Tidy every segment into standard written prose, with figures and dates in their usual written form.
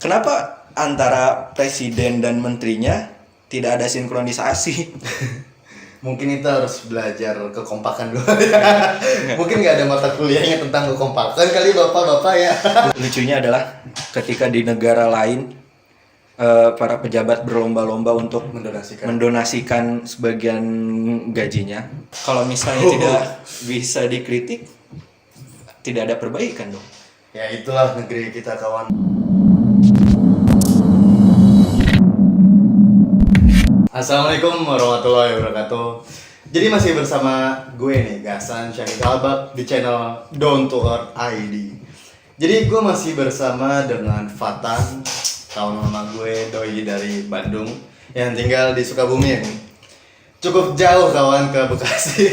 Kenapa antara presiden dan menterinya tidak ada sinkronisasi? Mungkin kita harus belajar kekompakan dulu. Mungkin nggak ada mata kuliahnya tentang kekompakan kali bapak-bapak ya. Lucunya adalah ketika di negara lain para pejabat berlomba-lomba untuk mendonasikan sebagian gajinya. Kalau misalnya tidak bisa dikritik, tidak ada perbaikan dong. Ya itulah negeri kita kawan. Assalamualaikum warahmatullahi wabarakatuh. Jadi masih bersama gue nih, Gasan Syahid Albak di channel Down to Earth ID. Jadi gue masih bersama dengan Fatan, kawan lama gue, doi dari Bandung yang tinggal di Sukabumi ya. Cukup jauh kawan ke Bekasi.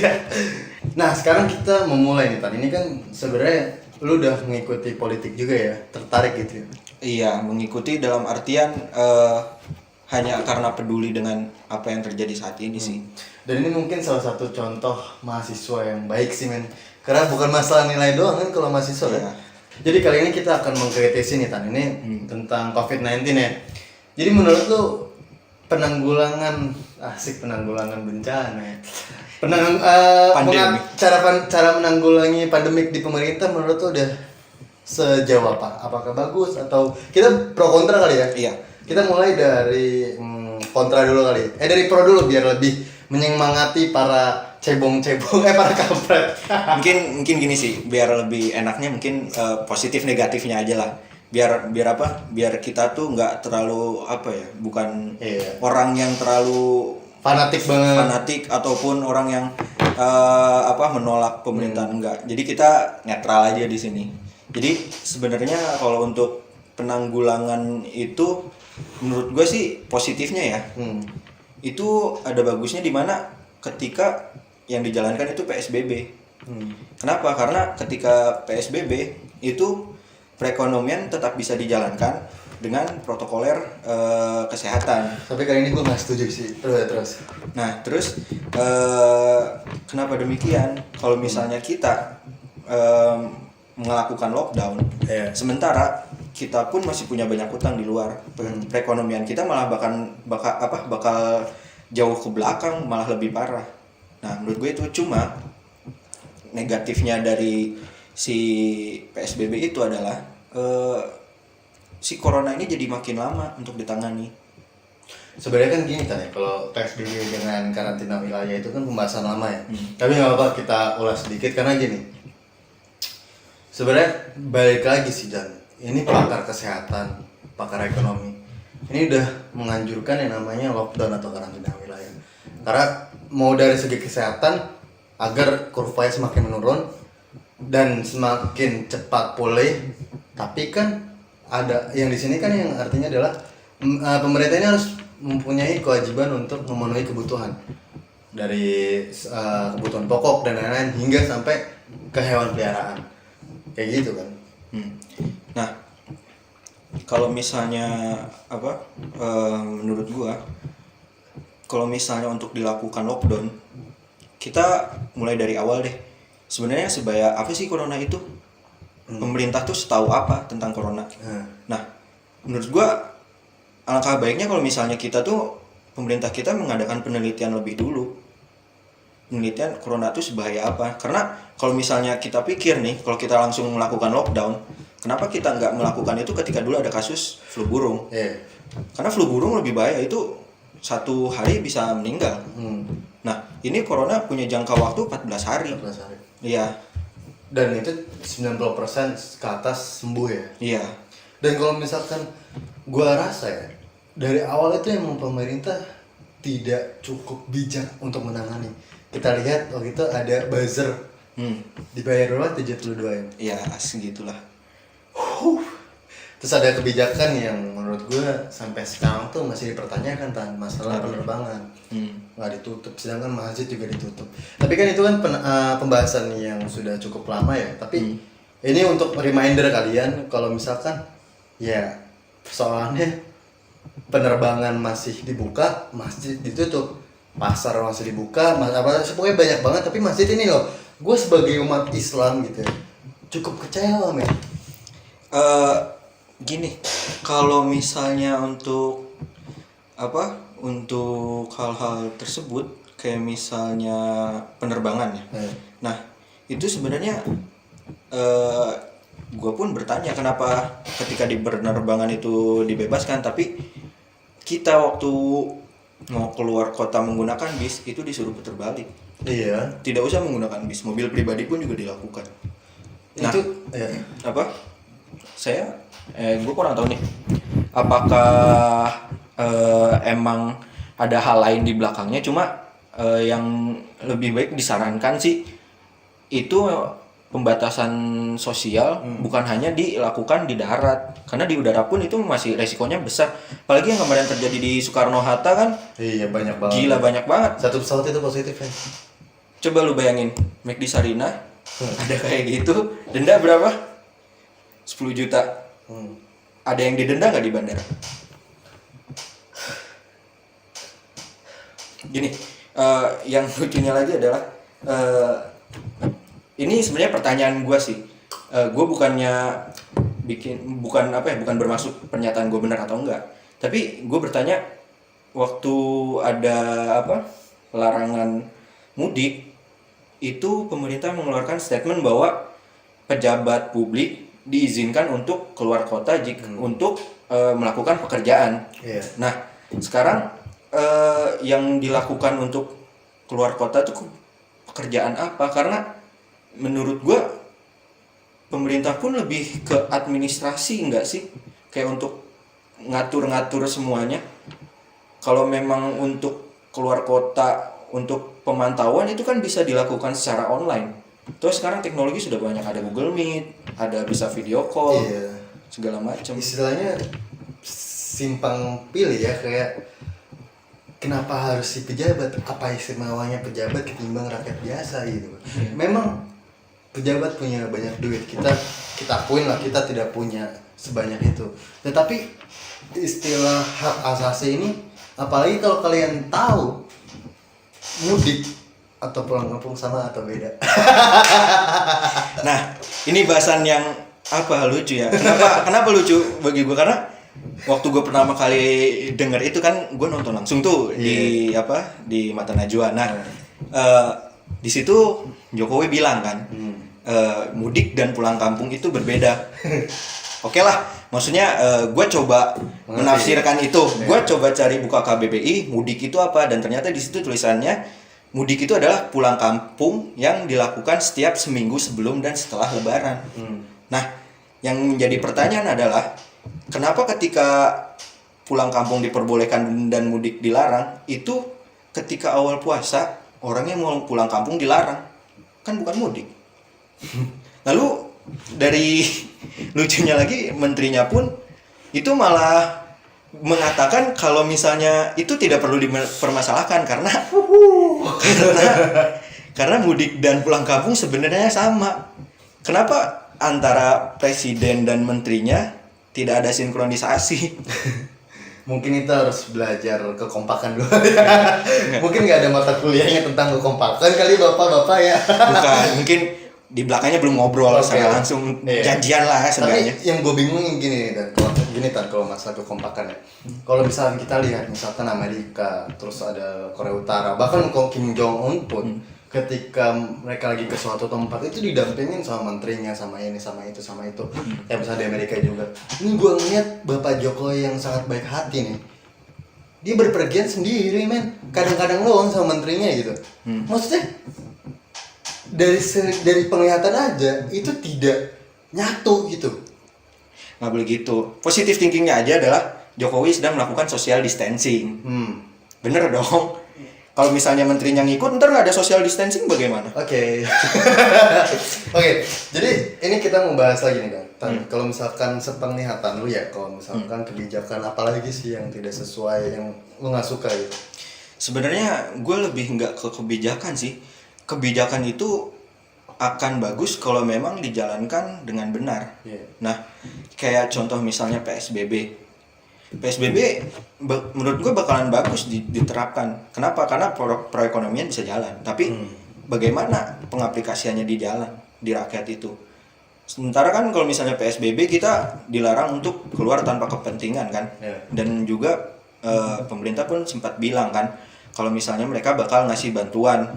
Nah sekarang kita memulai nih Tan. Ini kan sebenarnya lu udah mengikuti politik juga ya, tertarik gitu ya? Iya, mengikuti dalam artian hanya karena peduli dengan apa yang terjadi saat ini sih. Dan ini mungkin salah satu contoh mahasiswa yang baik sih men. Karena bukan masalah nilai doang kan kalau mahasiswa Iya. kan. Jadi kali ini kita akan mengkritisi nih Tan, ini tentang COVID-19 ya. Jadi menurut lu penanggulangan bencana ya. Pandemi. Cara menanggulangi pandemik di pemerintah menurut lu udah sejauh apa? Apakah bagus atau kita pro kontra kali ya? Iya. Kita mulai dari kontra dulu kali. Dari pro dulu biar lebih menyemangati para para kampret. mungkin gini sih, biar lebih enaknya mungkin positif negatifnya aja lah. Biar apa? Biar kita tuh nggak terlalu bukan orang yang terlalu fanatik ataupun orang yang menolak pemerintahan enggak. Jadi kita netral aja di sini. Jadi sebenarnya kalau untuk penanggulangan itu menurut gue sih positifnya ya. Itu ada bagusnya di mana ketika yang dijalankan itu PSBB. Kenapa? Karena ketika PSBB itu perekonomian tetap bisa dijalankan dengan protokoler kesehatan. Tapi kali ini gue nggak setuju sih. Terus. Nah, terus kenapa demikian? Kalau misalnya kita melakukan lockdown, sementara kita pun masih punya banyak utang di luar, perekonomian kita malah bakal jauh ke belakang, malah lebih parah. Nah, menurut gue itu cuma negatifnya dari si PSBB itu adalah si corona ini jadi makin lama untuk ditangani. Sebenarnya kan gini kan ya, kalau PSBB dengan karantina wilayah itu kan pembahasan lama ya. Tapi nggak apa-apa kita ulas sedikit karena gini. Sebenarnya balik lagi sih Dan. Ini pakar kesehatan, pakar ekonomi. Ini udah menganjurkan yang namanya lockdown atau karantina wilayah. Karena mau dari segi kesehatan agar kurvanya semakin menurun dan semakin cepat pulih. Tapi kan ada yang di sini kan yang artinya adalah pemerintah ini harus mempunyai kewajiban untuk memenuhi kebutuhan dari kebutuhan pokok dan lain-lain hingga sampai ke hewan peliharaan kayak gitu kan. Nah, kalau misalnya menurut gua, kalau misalnya untuk dilakukan lockdown, kita mulai dari awal deh. Sebenarnya sebaya apa sih corona itu? Pemerintah tuh setahu apa tentang corona? Nah, menurut gua alangkah baiknya kalau misalnya kita tuh pemerintah kita mengadakan penelitian lebih dulu. Penelitian corona itu sebahaya apa? Karena kalau misalnya kita pikir nih, kalau kita langsung melakukan lockdown, kenapa kita nggak melakukan itu ketika dulu ada kasus flu burung? Karena flu burung lebih bahaya, itu 1 hari bisa meninggal. Nah, ini corona punya jangka waktu 14 hari. Iya. Dan itu 90% ke atas sembuh ya. Iya. Dan kalau misalkan gua rasa ya, dari awal itu emang pemerintah tidak cukup bijak untuk menangani. Kita lihat waktu itu ada buzzer dibayar berapa? 72 ya? Iya, segitulah. Terus ada kebijakan yang menurut gue sampai sekarang tuh masih dipertanyakan masalah penerbangan nggak ditutup, sedangkan masjid juga ditutup. Tapi kan itu kan pembahasan yang sudah cukup lama ya. Tapi ini untuk reminder kalian kalau misalkan ya persoalannya penerbangan masih dibuka, masjid ditutup, pasar masih dibuka, pokoknya banyak banget. Tapi masjid ini loh, gue sebagai umat Islam gitu ya, cukup kecewa men. Gini, kalau misalnya untuk apa? Untuk hal-hal tersebut kayak misalnya penerbangan ya. Nah, itu sebenarnya gue pun bertanya kenapa ketika di penerbangan itu dibebaskan, tapi kita waktu mau keluar kota menggunakan bis itu disuruh putar balik. Iya. Tidak usah menggunakan bis, mobil pribadi pun juga dilakukan. Nah, Itu ya. apa? Gue kurang tahu nih. Apakah emang ada hal lain di belakangnya? Cuma yang lebih baik disarankan sih itu pembatasan sosial bukan hanya dilakukan di darat, karena di udara pun itu masih resikonya besar. Apalagi yang kemarin terjadi di Soekarno Hatta kan. Iya, banyak banget. Gila, banyak banget. Satu pesawat itu positif ya. Coba lu bayangin, McD Sarina ada kayak gitu, denda berapa? 10 juta. Ada yang didenda nggak di bandara? Gini, yang lucunya lagi adalah ini sebenarnya pertanyaan gue sih. Gue bukannya bukan bermaksud pernyataan gue benar atau enggak. Tapi gue bertanya waktu ada larangan mudik itu pemerintah mengeluarkan statement bahwa pejabat publik diizinkan untuk keluar kota untuk melakukan pekerjaan. Iya. Nah, sekarang yang dilakukan untuk keluar kota itu pekerjaan apa? Karena menurut gua pemerintah pun lebih ke administrasi enggak sih? Kayak untuk ngatur-ngatur semuanya. Kalau memang untuk keluar kota untuk pemantauan itu kan bisa dilakukan secara online. Terus sekarang teknologi sudah banyak, ada Google Meet, ada bisa video call, Iya. segala macam. Istilahnya simpang pilih ya, kayak kenapa harus si pejabat? Apa istimewanya pejabat ketimbang rakyat biasa gitu. Memang pejabat punya banyak duit, kita akuin lah, kita tidak punya sebanyak itu. Tetapi istilah hak asasi ini, apalagi kalau kalian tahu mudik atau pulang kampung sama atau beda. Nah, ini bahasan yang lucu ya. Kenapa lucu bagi gue? Karena waktu gue pertama kali denger itu kan gue nonton langsung tuh di Mata Najwa. Nah, di situ Jokowi bilang kan, mudik dan pulang kampung itu berbeda. Oke lah, maksudnya gue coba menafsirkan itu. Gue coba cari buka KBBI, mudik itu apa, dan ternyata di situ tulisannya mudik itu adalah pulang kampung yang dilakukan setiap seminggu sebelum dan setelah Lebaran. Nah, yang menjadi pertanyaan adalah kenapa ketika pulang kampung diperbolehkan dan mudik dilarang, itu ketika awal puasa orangnya mau pulang kampung dilarang, kan bukan mudik. Lalu dari lucunya lagi menterinya pun itu malah mengatakan kalau misalnya itu tidak perlu dipermasalahkan karena mudik dan pulang kampung sebenarnya sama. Kenapa antara presiden dan menterinya tidak ada sinkronisasi? Mungkin kita harus belajar kekompakan dulu. Mungkin nggak ada mata kuliahnya tentang kekompakan kali bapak-bapak ya. Bukan, mungkin di belakangnya belum ngobrol, saya langsung janjian lah sebenarnya. Tapi yang gue bingung gini kalau masalah kekompakan ya. Kalau misalnya kita lihat misalkan Amerika, terus ada Korea Utara, bahkan Kim Jong Un pun ketika mereka lagi ke suatu tempat itu didampingin sama menterinya, sama ini, sama itu, sama itu. Ya misalnya di Amerika juga. Ini gue ngeliat Bapak Jokowi yang sangat baik hati nih. Dia berpergian sendiri men. Kadang-kadang doang sama menterinya gitu. Maksudnya dari penglihatan aja itu tidak nyatu gitu. Nggak boleh gitu. Positive thinkingnya aja adalah Jokowi sedang melakukan social distancing. Bener dong. Kalau misalnya menterinya ngikut, ntar nggak ada social distancing bagaimana? Oke. Oke. Jadi ini kita mau bahas lagi nih kan. Kalau misalkan sepenglihatan lu ya, kalau misalkan kebijakan apalagi sih yang tidak sesuai, yang lu nggak suka gitu? Sebenarnya gue lebih nggak ke kebijakan sih. Kebijakan itu akan bagus kalau memang dijalankan dengan benar. Nah, kayak contoh misalnya PSBB menurut gue bakalan bagus diterapkan. Kenapa? Karena perekonomian bisa jalan. Tapi bagaimana pengaplikasiannya di jalan, di rakyat itu? Sementara kan kalau misalnya PSBB kita dilarang untuk keluar tanpa kepentingan kan. Dan juga pemerintah pun sempat bilang kan kalau misalnya mereka bakal ngasih bantuan.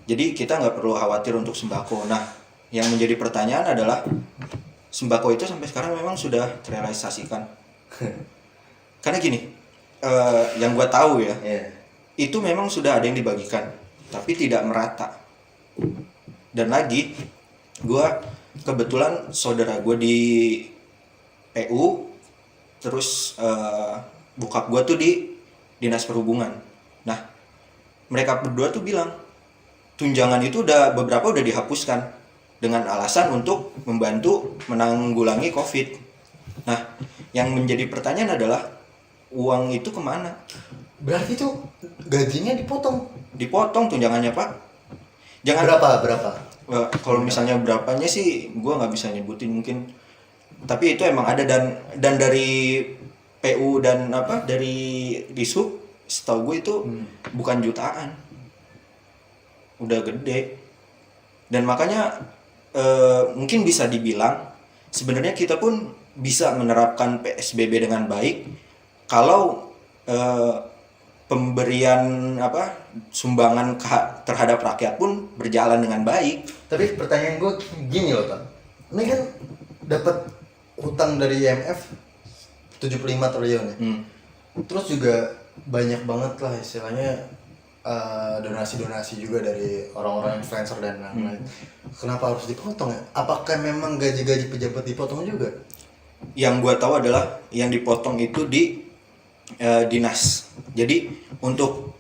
Jadi kita nggak perlu khawatir untuk sembako. Nah, yang menjadi pertanyaan adalah sembako itu sampai sekarang memang sudah terrealisasikan. Karena gini, yang gue tahu ya, itu memang sudah ada yang dibagikan, tapi tidak merata. Dan lagi, gue kebetulan saudara gue di PU, terus bokap gue tuh di Dinas Perhubungan. Nah, mereka berdua tuh bilang, tunjangan itu beberapa udah dihapuskan dengan alasan untuk membantu menanggulangi COVID. Nah, yang menjadi pertanyaan adalah uang itu kemana? Berarti tuh gajinya dipotong? Dipotong tunjangannya, Pak. Jangan Berapa? Kalau misalnya berapanya sih, gue nggak bisa nyebutin mungkin. Tapi itu emang ada dan dari PU dan dari Dishub, setahu gue itu bukan jutaan. Udah gede. Dan makanya mungkin bisa dibilang sebenarnya kita pun bisa menerapkan PSBB dengan baik kalau pemberian sumbangan terhadap rakyat pun berjalan dengan baik. Tapi pertanyaan gue gini loh, Tan. Ini kan dapat hutang dari IMF 75 triliun ya. Terus juga banyak banget lah istilahnya donasi-donasi juga dari orang-orang influencer dan lain-lain. Kenapa harus dipotong ya? Apakah memang gaji-gaji pejabat dipotong juga? Yang gue tahu adalah yang dipotong itu di dinas. Jadi untuk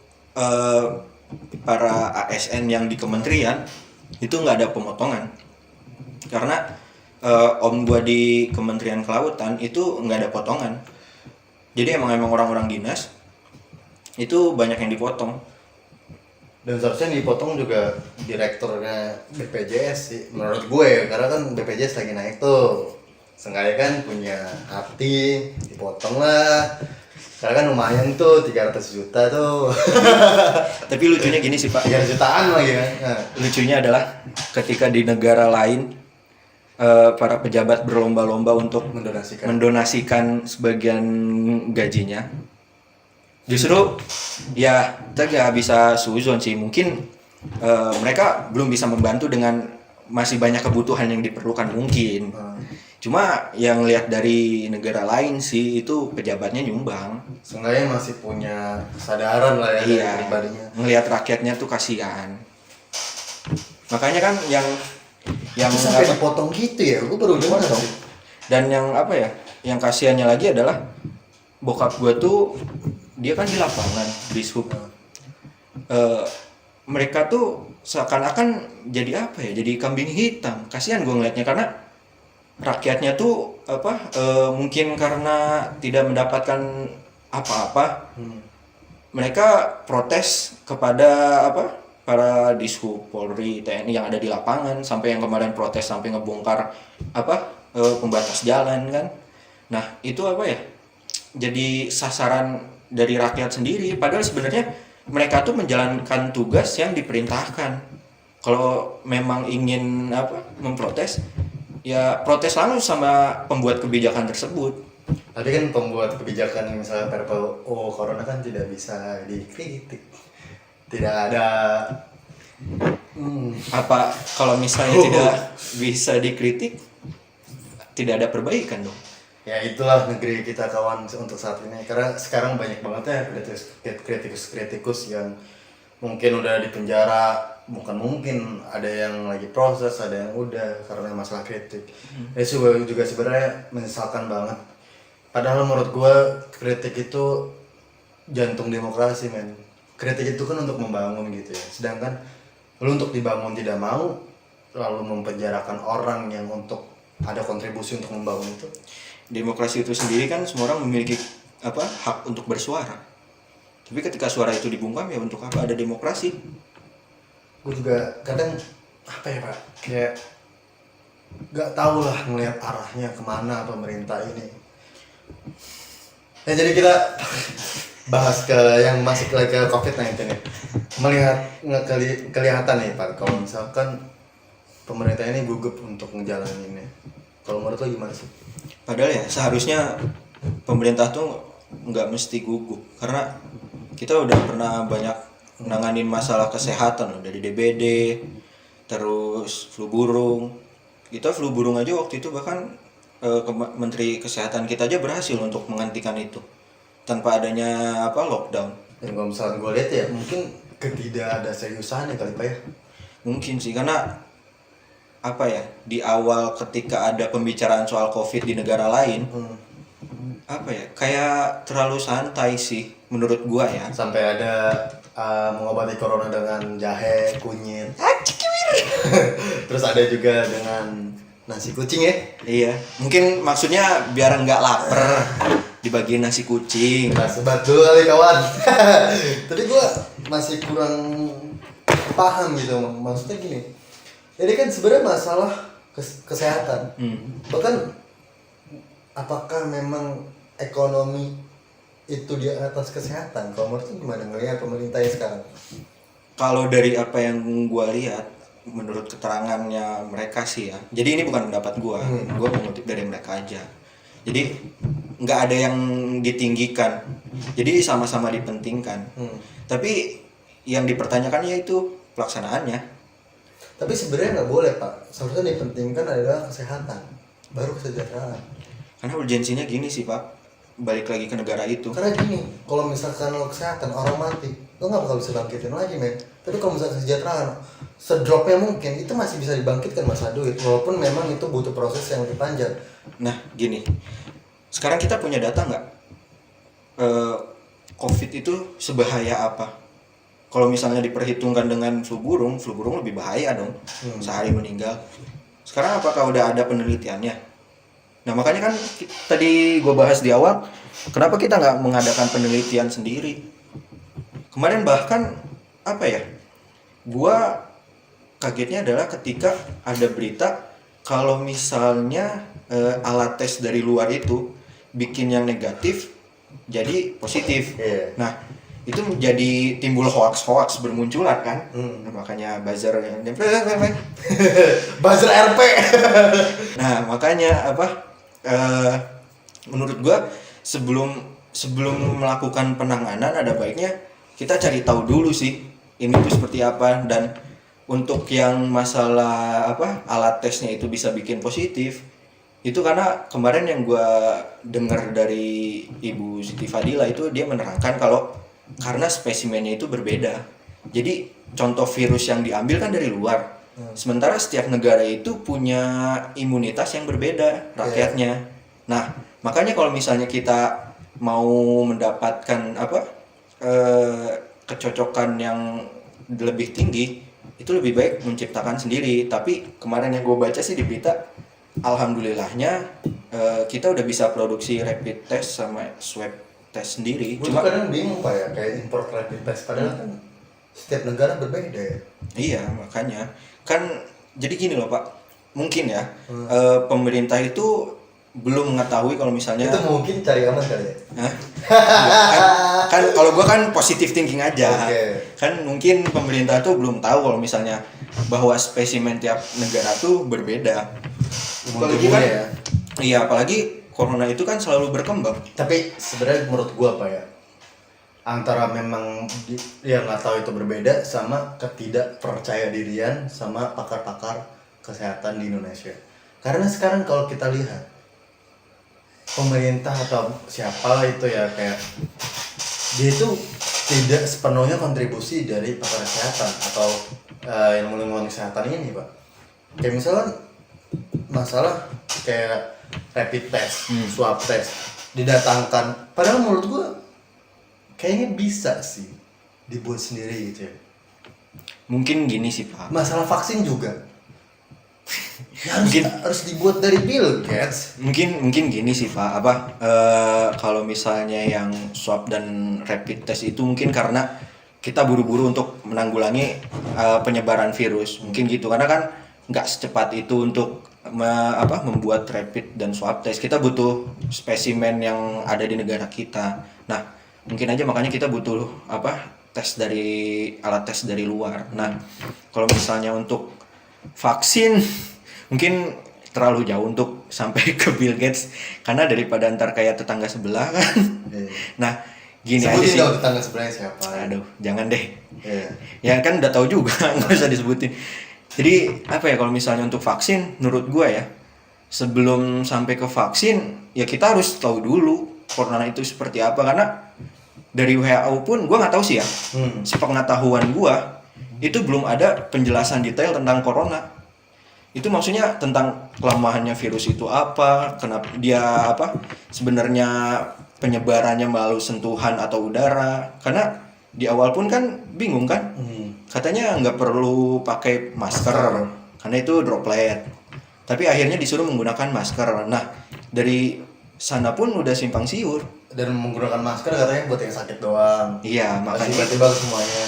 para ASN yang di kementerian itu nggak ada pemotongan. Karena om gue di Kementerian Kelautan itu nggak ada potongan. Jadi emang orang-orang dinas itu banyak yang dipotong. Dan seharusnya dipotong juga direkturnya BPJS sih menurut gue, karena kan BPJS lagi naik tuh. Seenggaknya kan punya hati, dipotong lah. Karena kan lumayan tuh 300 juta tuh. Tapi lucunya gini sih Pak, 300 jutaan lagi kan. Nah. Lucunya adalah ketika di negara lain para pejabat berlomba-lomba untuk mendonasikan sebagian gajinya, justru ya kita gak bisa suzon sih, mungkin mereka belum bisa membantu dengan masih banyak kebutuhan yang diperlukan mungkin. Cuma yang lihat dari negara lain sih itu pejabatnya nyumbang. Seenggaknya masih punya kesadaran lah ya dari pribadinya. Ngelihat rakyatnya tuh kasihan. Makanya kan yang sampai dipotong gitu ya, gue baru dengar dong. Dan yang kasihannya lagi adalah bokap gue tuh dia kan di lapangan di Dishub. Mereka tuh seakan-akan jadi jadi kambing hitam. Kasihan gue ngeliatnya karena rakyatnya tuh mungkin karena tidak mendapatkan apa-apa. Mereka protes kepada para Dishub, Polri, TNI yang ada di lapangan, sampai yang kemarin protes sampai ngebongkar pembatas jalan kan. Nah, itu jadi sasaran dari rakyat sendiri, padahal sebenarnya mereka tuh menjalankan tugas yang diperintahkan. Kalau memang ingin memprotes, ya protes langsung sama pembuat kebijakan tersebut. Tapi kan pembuat kebijakan misalnya Perpol Corona kan tidak bisa dikritik. Tidak ada apa kalau misalnya tidak bisa dikritik, tidak ada perbaikan dong. Ya itulah negeri kita kawan untuk saat ini, karena sekarang banyak banget ya kritikus yang mungkin udah di penjara, mungkin ada yang lagi proses, ada yang udah karena masalah kritik. Itu juga sebenarnya menyesalkan banget. Padahal menurut gue kritik itu jantung demokrasi, men. Kritik itu kan untuk membangun gitu ya. Sedangkan lu untuk dibangun tidak mau, lalu mempenjarakan orang yang untuk ada kontribusi untuk membangun itu. Demokrasi itu sendiri kan semua orang memiliki hak untuk bersuara. Tapi ketika suara itu dibungkam, ya untuk apa ada demokrasi? Gue juga kadang Pak, kayak gak tau lah ngelihat arahnya kemana pemerintah ini. Ya jadi kita bahas ke yang masih ke COVID-19 ya. Melihat kelihatan nih Pak, kalau misalkan pemerintah ini gugup untuk ngejalaninnya. Kalau menurut lo gimana sih? Padahal ya seharusnya pemerintah tuh nggak mesti gugup, karena kita udah pernah banyak nanganin masalah kesehatan loh, dari DBD, terus flu burung. Kita flu burung aja waktu itu bahkan Menteri Kesehatan kita aja berhasil untuk menghentikan itu tanpa adanya lockdown. Dan kalau misalnya gue lihat ya mungkin ketidak ada seriusannya kali Pak ya. Mungkin sih, karena di awal ketika ada pembicaraan soal COVID di negara lain, kayak terlalu santai sih menurut gua ya. Sampai ada mengobati corona dengan jahe, kunyit. Terus ada juga dengan nasi kucing ya. Iya, mungkin maksudnya biar nggak lapar dibagiin nasi kucing. Nah, betul kali kawan. Tapi gua masih kurang paham gitu, maksudnya gini. Ini kan sebenarnya masalah kesehatan. Bahkan apakah memang ekonomi itu di atas kesehatan? Kalau menurut gimana ngelihat pemerintahnya sekarang? Kalau dari apa yang gua lihat, menurut keterangannya mereka sih ya. Jadi ini bukan pendapat gua mengutip dari mereka aja. Jadi nggak ada yang ditinggikan. Jadi sama-sama dipentingkan. Tapi yang dipertanyakan yaitu pelaksanaannya. Tapi sebenarnya nggak boleh Pak. Seharusnya dipentingkan adalah kesehatan, baru kesejahteraan. Karena urgensinya gini sih Pak, balik lagi ke negara itu. Karena gini, kalau misalkan lo kesehatan orang mati, lo nggak bakal bisa bangkitin lagi men. Tapi kalau misalkan kesejahteraan, sedropnya mungkin itu masih bisa dibangkitkan masalah duit, walaupun memang itu butuh proses yang lebih panjang. Nah gini, sekarang kita punya data nggak? COVID itu sebahaya apa? Kalau misalnya diperhitungkan dengan flu burung lebih bahaya dong, sehari meninggal. Sekarang apakah udah ada penelitiannya? Nah makanya kan tadi gue bahas di awal, kenapa kita nggak mengadakan penelitian sendiri? Kemarin bahkan gue kagetnya adalah ketika ada berita kalau misalnya alat tes dari luar itu bikin yang negatif jadi positif. Nah itu menjadi timbul hoax bermunculan kan. Nah, makanya buzzer yang buzzer RP. Nah makanya menurut gua sebelum melakukan penanganan ada baiknya kita cari tahu dulu sih ini tuh seperti apa. Dan untuk yang masalah alat tesnya itu bisa bikin positif, itu karena kemarin yang gua dengar dari Ibu Siti Fadila itu dia menerangkan kalau karena spesimennya itu berbeda. Jadi contoh virus yang diambil kan dari luar. Sementara setiap negara itu punya imunitas yang berbeda rakyatnya. Nah, makanya kalau misalnya kita mau mendapatkan kecocokan yang lebih tinggi, itu lebih baik menciptakan sendiri. Tapi kemarin yang gue baca sih di berita, alhamdulillahnya kita udah bisa produksi rapid test sama swab tes sendiri. Gue kadang bingung Pak ya, kayak import rapid test padahal kan setiap negara berbeda ya. Iya, makanya kan jadi gini loh Pak, mungkin ya pemerintah itu belum mengetahui kalau misalnya itu mungkin cari aman kali ya. kan kalau gue kan positive thinking aja. Kan mungkin pemerintah tuh belum tahu kalau misalnya bahwa spesimen tiap negara tuh berbeda. Apalagi kan ya. Iya, apalagi corona itu kan selalu berkembang. Tapi sebenarnya menurut gua Pak ya, antara memang yang nggak tahu itu berbeda sama ketidakpercaya dirian sama pakar-pakar kesehatan di Indonesia. Karena sekarang kalau kita lihat pemerintah atau siapa itu ya kayak dia itu tidak sepenuhnya kontribusi dari pakar kesehatan atau ilmu lingkungan kesehatan ini Pak. Kayak misalnya masalah kayak rapid test, swab test didatangkan. Padahal menurut gua kayaknya bisa sih dibuat sendiri gitu ya. Mungkin gini sih Pak. Masalah vaksin juga. harus dibuat dari Bill Gates. Mungkin gini sih Pak. Kalau misalnya yang swab dan rapid test itu mungkin karena kita buru-buru untuk menanggulangi penyebaran virus. Mungkin gitu, karena kan nggak secepat itu untuk membuat rapid dan swab test. Kita butuh spesimen yang ada di negara kita. Nah, mungkin aja makanya kita butuh alat tes dari luar. Nah, kalau misalnya untuk vaksin mungkin terlalu jauh untuk sampai ke Bill Gates, karena daripada ntar kayak tetangga sebelah kan. Nah gini aja Sebutin sih. dong tetangga sebelahnya siapa. Aduh, jangan deh. Iya. Ya kan udah tahu juga, nggak usah disebutin. Jadi apa ya, kalau misalnya untuk vaksin, menurut gue ya, sebelum sampai ke vaksin, ya kita harus tahu dulu corona itu seperti apa. Karena dari WHO pun gue nggak tahu sih ya. Sepengetahuan gue itu belum ada penjelasan detail tentang corona. Itu maksudnya tentang kelemahannya virus itu apa, kenapa dia apa sebenarnya penyebarannya melalui sentuhan atau udara. Karena di awal pun kan bingung kan, katanya nggak perlu pakai masker karena itu droplet, tapi akhirnya disuruh menggunakan masker. Nah dari sana pun udah simpang siur. Dan menggunakan masker katanya buat yang sakit doang. Iya, makanya tiba-tiba semuanya.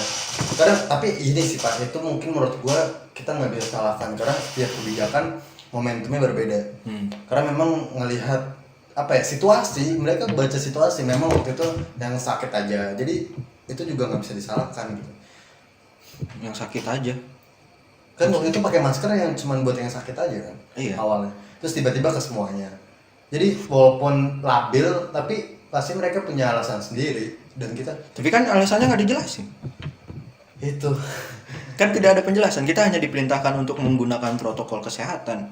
Karena tapi ini sih Pak, itu mungkin menurut gua kita nggak bisa salahkan karena setiap kebijakan momentumnya berbeda. Karena memang ngelihat apa ya, situasi, mereka baca situasi, memang waktu itu yang sakit aja. Jadi itu juga nggak bisa disalahkan gitu. yang sakit aja. Kan waktu itu pakai masker yang cuma buat yang sakit aja kan. Iya. Awalnya. Terus tiba-tiba ke semuanya. Jadi walaupun labil tapi pasti mereka punya alasan sendiri dan kita Tapi kan alasannya nggak dijelasin. itu Kan tidak ada penjelasan. Kita hanya diperintahkan untuk menggunakan protokol kesehatan.